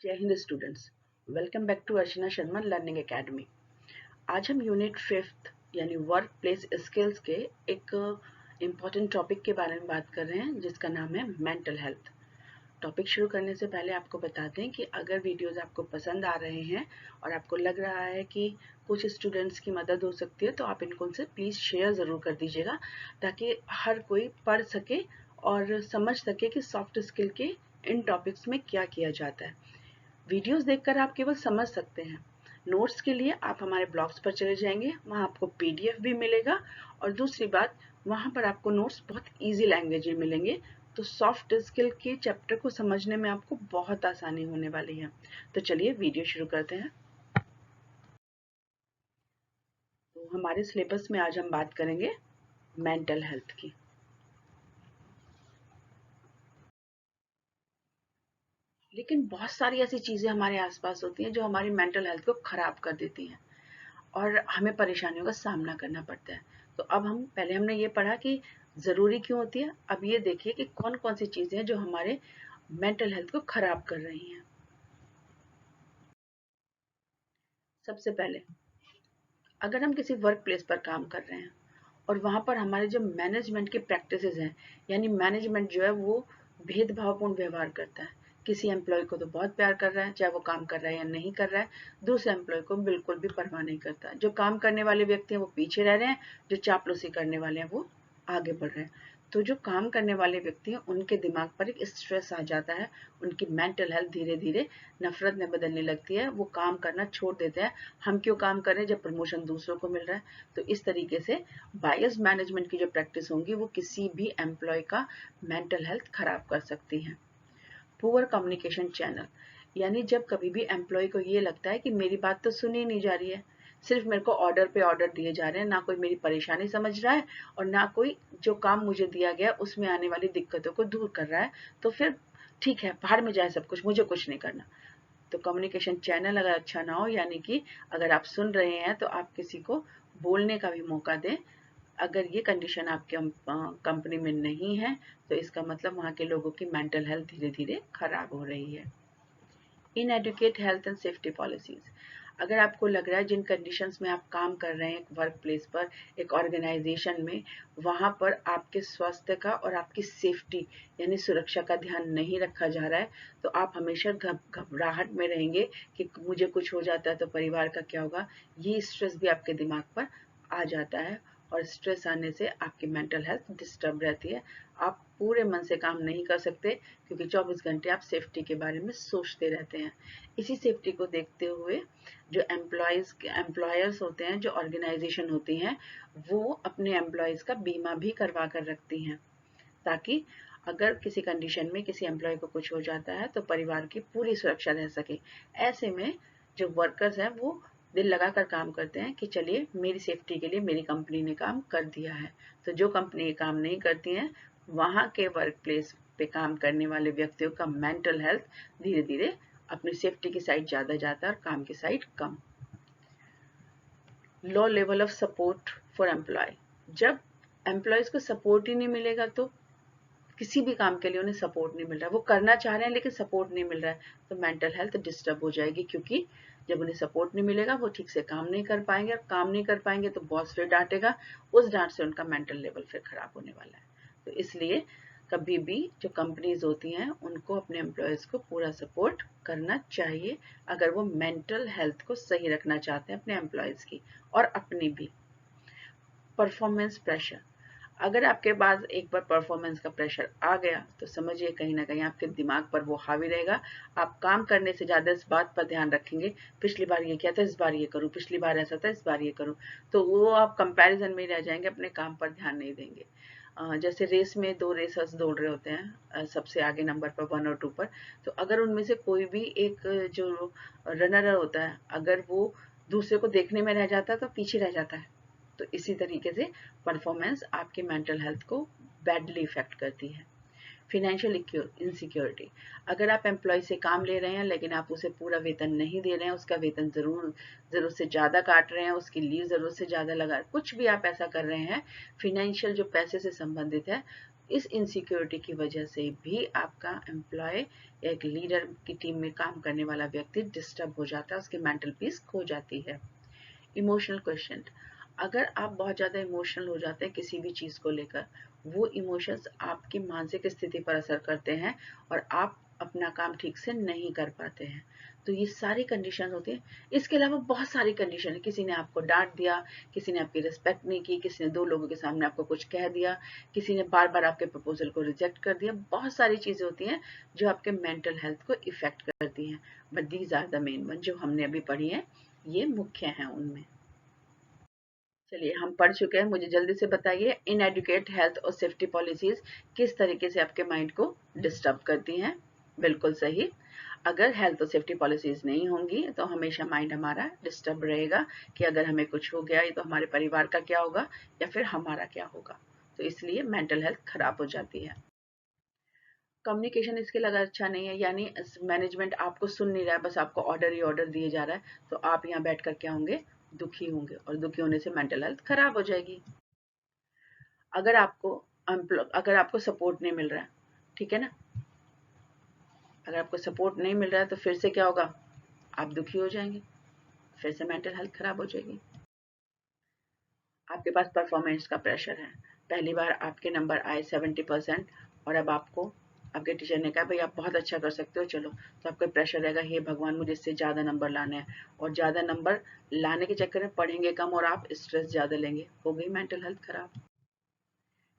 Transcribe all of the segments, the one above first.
जय हिंद students, welcome back to Archana Sharma learning academy. आज हम यूनिट 5 यानी वर्क प्लेस स्किल्स के एक इम्पॉर्टेंट टॉपिक के बारे में बात कर रहे हैं जिसका नाम है मेंटल हेल्थ। टॉपिक शुरू करने से पहले आपको बता दें कि अगर वीडियोस आपको पसंद आ रहे हैं और आपको लग रहा है कि कुछ स्टूडेंट्स की मदद हो सकती है तो आप इनको उनसे प्लीज़ शेयर ज़रूर कर दीजिएगा ताकि हर कोई पढ़ सके और समझ सके कि सॉफ्ट स्किल के इन टॉपिक्स में क्या किया जाता है। वीडियोस देखकर आप केवल समझ सकते हैं। नोट्स के लिए आप हमारे ब्लॉग्स पर चले जाएंगे, वहाँ आपको पीडीएफ भी मिलेगा और दूसरी बात वहाँ पर आपको नोट्स बहुत इजी लैंग्वेज में मिलेंगे, तो सॉफ्ट स्किल के चैप्टर को समझने में आपको बहुत आसानी होने वाली है। तो चलिए वीडियो शुरू करते हैं। तो हमारे सिलेबस में आज हम बात करेंगे मेंटल हेल्थ की। लेकिन बहुत सारी ऐसी चीज़ें हमारे आसपास होती हैं जो हमारी मेंटल हेल्थ को ख़राब कर देती हैं और हमें परेशानियों का सामना करना पड़ता है। तो अब हमने ये पढ़ा कि ज़रूरी क्यों होती है। अब ये देखिए कि कौन कौन सी चीज़ें हैं जो हमारे मेंटल हेल्थ को ख़राब कर रही हैं। सबसे पहले, अगर हम किसी वर्क प्लेस पर काम कर रहे हैं और वहाँ पर हमारे जो मैनेजमेंट की प्रैक्टिसेस हैं, यानी मैनेजमेंट जो है वो भेदभावपूर्ण व्यवहार करता है। किसी एम्प्लॉय को तो बहुत प्यार कर रहा है, चाहे वो काम कर रहा है या नहीं कर रहा है, दूसरे एम्प्लॉय को बिल्कुल भी परवाह नहीं करता। जो काम करने वाले व्यक्ति हैं वो पीछे रह रहे हैं, जो चापलूसी करने वाले हैं वो आगे बढ़ रहे हैं। तो जो काम करने वाले व्यक्ति हैं उनके दिमाग पर एक स्ट्रेस आ जाता है, उनकी मेंटल हेल्थ धीरे धीरे नफरत में बदलने लगती है, वो काम करना छोड़ देते हैं। हम क्यों काम कर रहे हैं जब प्रमोशन दूसरों को मिल रहा है। तो इस तरीके से बायस मैनेजमेंट की जो प्रैक्टिस होंगी वो किसी भी एम्प्लॉय का मेंटल हेल्थ खराब कर सकती हैं। पुअर कम्युनिकेशन चैनल, यानी जब कभी भी एम्प्लॉय को ये लगता है कि मेरी बात तो सुनी नहीं जा रही है, सिर्फ मेरे को ऑर्डर पे ऑर्डर दिए जा रहे हैं, ना कोई मेरी परेशानी समझ रहा है और ना कोई जो काम मुझे दिया गया उसमें आने वाली दिक्कतों को दूर कर रहा है, तो फिर ठीक है, बाहर में जाए सब कुछ, मुझे कुछ नहीं करना। तो कम्युनिकेशन चैनल अगर अच्छा ना हो, यानी कि अगर आप सुन रहे हैं तो आप किसी को बोलने का भी मौका दें। अगर ये कंडीशन आपके कंपनी में नहीं है तो इसका मतलब वहाँ के लोगों की मेंटल हेल्थ धीरे धीरे खराब हो रही है। Inadequate health and safety policies, अगर आपको लग रहा है जिन कंडीशंस में आप काम कर रहे हैं एक वर्क प्लेस पर, एक ऑर्गेनाइजेशन में, वहाँ पर आपके स्वास्थ्य का और आपकी सेफ्टी यानी सुरक्षा का ध्यान नहीं रखा जा रहा है, तो आप हमेशा घबराहट में रहेंगे कि मुझे कुछ हो जाता है तो परिवार का क्या होगा। ये स्ट्रेस भी आपके दिमाग पर आ जाता है और स्ट्रेस आने से आपकी मेंटल हेल्थ डिस्टर्ब रहती है। आप पूरे मन से काम नहीं कर सकते क्योंकि 24 घंटे आप सेफ्टी के बारे में सोचते रहते हैं। इसी सेफ्टी को देखते हुए जो एम्प्लॉयर्स होते हैं, जो ऑर्गेनाइजेशन होती हैं, वो अपने एम्प्लॉयज का बीमा भी करवा कर रखती हैं ताकि अगर किसी कंडीशन में किसी एम्प्लॉय को कुछ हो जाता है तो परिवार की पूरी सुरक्षा रह सके। ऐसे में जो वर्कर्स हैं वो दिल लगाकर काम करते हैं कि चलिए मेरी सेफ्टी के लिए मेरी कंपनी ने काम कर दिया है। तो जो कंपनी ये काम नहीं करती हैं, वहाँ के वर्क प्लेस पे काम करने वाले व्यक्तियों का मेंटल हेल्थ धीरे धीरे अपनी सेफ्टी की साइड ज़्यादा जाता है और काम की साइड कम। Low level of support for employee, जब एम्प्लॉयज को सपोर्ट ही नहीं मिलेगा तो किसी भी काम के लिए उन्हें सपोर्ट नहीं मिल रहा है, वो करना चाह रहे हैं लेकिन सपोर्ट नहीं मिल रहा है, तो मेंटल हेल्थ डिस्टर्ब हो जाएगी। क्योंकि जब उन्हें सपोर्ट नहीं मिलेगा वो ठीक से काम नहीं कर पाएंगे और काम नहीं कर पाएंगे तो बॉस फिर डांटेगा, उस डांट से उनका मेंटल लेवल फिर खराब होने वाला है। तो इसलिए कभी भी जो कंपनीज होती हैं उनको अपने एम्प्लॉयज़ को पूरा सपोर्ट करना चाहिए अगर वो मेंटल हेल्थ को सही रखना चाहते हैं अपने एम्प्लॉयज़ की और अपनी भी। परफॉर्मेंस प्रेशर, अगर आपके पास एक बार परफॉर्मेंस का प्रेशर आ गया तो समझिए कहीं ना कहीं आपके दिमाग पर वो हावी रहेगा। आप काम करने से ज़्यादा इस बात पर ध्यान रखेंगे, पिछली बार ये किया था इस बार ये करूँ, पिछली बार ऐसा था इस बार ये करूँ, तो वो आप कंपैरिजन में रह जाएंगे, अपने काम पर ध्यान नहीं देंगे। जैसे रेस में दो रेसर्स दौड़ रहे होते हैं सबसे आगे नंबर पर 1 और 2 पर, तो अगर उनमें से कोई भी एक जो रनर होता है अगर वो दूसरे को देखने में रह जाता है तो पीछे रह जाता है। तो इसी तरीके से परफॉर्मेंस आपके मेंटल हेल्थ को बैडली इफेक्ट करती है। फिनेंशियल इनसिक्योरिटी, अगर आप एम्प्लॉय से काम ले रहे हैं लेकिन आप उसे पूरा वेतन नहीं दे रहे हैं, उसका वेतन जरूरत से ज़्यादा काट रहे हैं, उसकी लीव ज़रूरत से ज़्यादा लगा, कुछ भी आप ऐसा कर रहे हैं फिनेंशियल जो पैसे से संबंधित है, इस इनसिक्योरिटी की वजह से भी आपका एम्प्लॉय, एक लीडर की टीम में काम करने वाला व्यक्ति डिस्टर्ब हो जाता है, उसकी मेंटल पीस खो जाती है। इमोशनल क्वेश्चन, अगर आप बहुत ज़्यादा इमोशनल हो जाते हैं किसी भी चीज़ को लेकर, वो इमोशंस आपकी मानसिक स्थिति पर असर करते हैं और आप अपना काम ठीक से नहीं कर पाते हैं। तो ये सारी कंडीशन होती है। इसके अलावा बहुत सारी कंडीशन है, किसी ने आपको डांट दिया, किसी ने आपकी रिस्पेक्ट नहीं की, किसी ने 2 लोगों के सामने आपको कुछ कह दिया, किसी ने बार बार आपके प्रपोजल को रिजेक्ट कर दिया। बहुत सारी चीज़ें होती हैं जो आपके मेंटल हेल्थ को इफेक्ट करती हैं, but these are the main one जो हमने अभी पढ़ी है, ये मुख्य हैं उनमें। चलिए हम पढ़ चुके हैं, मुझे जल्दी से बताइए इनएडुकेट हेल्थ और सेफ्टी पॉलिसीज किस तरीके से आपके माइंड को डिस्टर्ब करती हैं। बिल्कुल सही, अगर हेल्थ और सेफ्टी पॉलिसीज नहीं होंगी तो हमेशा माइंड हमारा डिस्टर्ब रहेगा कि अगर हमें कुछ हो गया तो हमारे परिवार का क्या होगा या फिर हमारा क्या होगा, तो इसलिए मेंटल हेल्थ खराब हो जाती है। कम्युनिकेशन इसके लगा अच्छा नहीं है, यानी मैनेजमेंट आपको सुन नहीं रहा है, बस आपको ऑर्डर ही ऑर्डर दिए जा रहा है, तो आप यहाँ बैठ कर क्या होंगे, दुखी होंगे, और दुखी होने से मेंटल हेल्थ खराब हो जाएगी। अगर आपको अगर आपको सपोर्ट नहीं मिल रहा है, ठीक है ना, अगर आपको सपोर्ट नहीं मिल रहा है तो फिर से क्या होगा, आप दुखी हो जाएंगे, फिर से मेंटल हेल्थ खराब हो जाएगी। आपके पास परफॉर्मेंस का प्रेशर है, पहली बार आपके नंबर आए 70% और अब आपको आपके टीचर ने कहा भाई आप बहुत अच्छा कर सकते हो, चलो, तो आपका प्रेशर रहेगा, हे भगवान मुझे इससे ज़्यादा नंबर लाने हैं, और ज़्यादा नंबर लाने के चक्कर में पढ़ेंगे कम और आप स्ट्रेस ज़्यादा लेंगे, हो गई मेंटल हेल्थ खराब।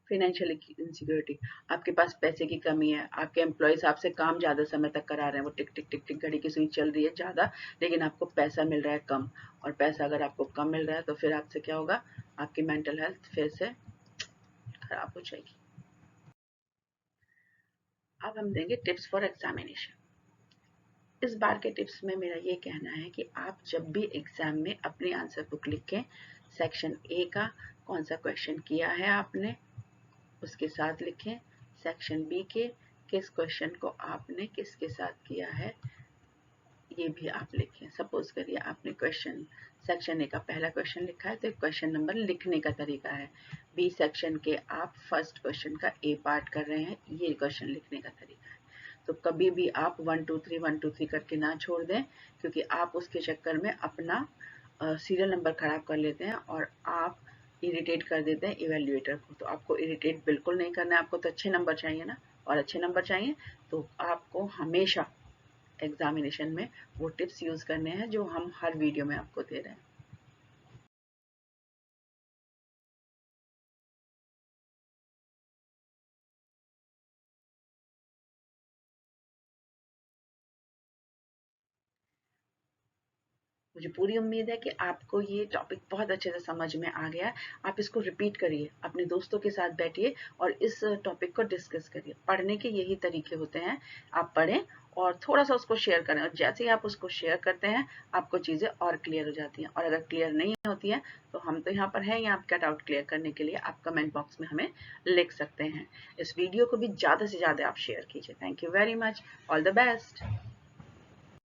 फाइनेंशियल इनसिक्योरिटी, आपके पास पैसे की कमी है, आपके एम्प्लॉयज आपसे काम ज़्यादा समय तक करा रहे हैं, वो टिक टिक टिक टिक घड़ी की सुई चल रही है ज़्यादा, लेकिन आपको पैसा मिल रहा है कम, और पैसा अगर आपको कम मिल रहा है तो फिर आपसे क्या होगा, आपकी मेंटल हेल्थ फिर से खराब हो जाएगी। अब हम देंगे टिप्स फॉर एग्जामिनेशन। इस बार के टिप्स में मेरा ये कहना है कि आप जब भी एग्जाम में अपनी आंसर बुक लिखें, सेक्शन ए का कौन सा क्वेश्चन किया है आपने उसके साथ लिखें, सेक्शन बी के किस क्वेश्चन को आपने किसके साथ किया है ये भी आप लिखें। सपोज करिए आपने क्वेश्चन सेक्शन ए का पहला क्वेश्चन लिखा है तो एक क्वेश्चन नंबर लिखने का तरीका है, बी सेक्शन के आप फर्स्ट क्वेश्चन का ए पार्ट कर रहे हैं, ये क्वेश्चन लिखने का तरीका है। तो कभी भी आप 1 2 3 1 2 3 करके ना छोड़ दें, क्योंकि आप उसके चक्कर में अपना सीरियल नंबर खराब कर लेते हैं और आप इरिटेट कर देते हैं इवेल्युएटर को। तो आपको इरिटेट बिल्कुल नहीं करना है, आपको तो अच्छे नंबर चाहिए ना, और अच्छे नंबर चाहिए तो आपको हमेशा एग्जामिनेशन में वो टिप्स यूज करने हैं जो हम हर वीडियो में आपको दे रहे हैं। मुझे पूरी उम्मीद है कि आपको ये टॉपिक बहुत अच्छे से समझ में आ गया है। आप इसको रिपीट करिए, अपने दोस्तों के साथ बैठिए और इस टॉपिक को डिस्कस करिए। पढ़ने के यही तरीके होते हैं, आप पढ़ें और थोड़ा सा उसको शेयर करें, और जैसे ही आप उसको शेयर करते हैं आपको चीज़ें और क्लियर हो जाती हैं, और अगर क्लियर नहीं होती हैं तो हम तो यहाँ पर हैं ही आपका डाउट क्लियर करने के लिए, आप कमेंट बॉक्स में हमें लिख सकते हैं। इस वीडियो को भी ज़्यादा से ज़्यादा आप शेयर कीजिए। Thank you very much, all the best.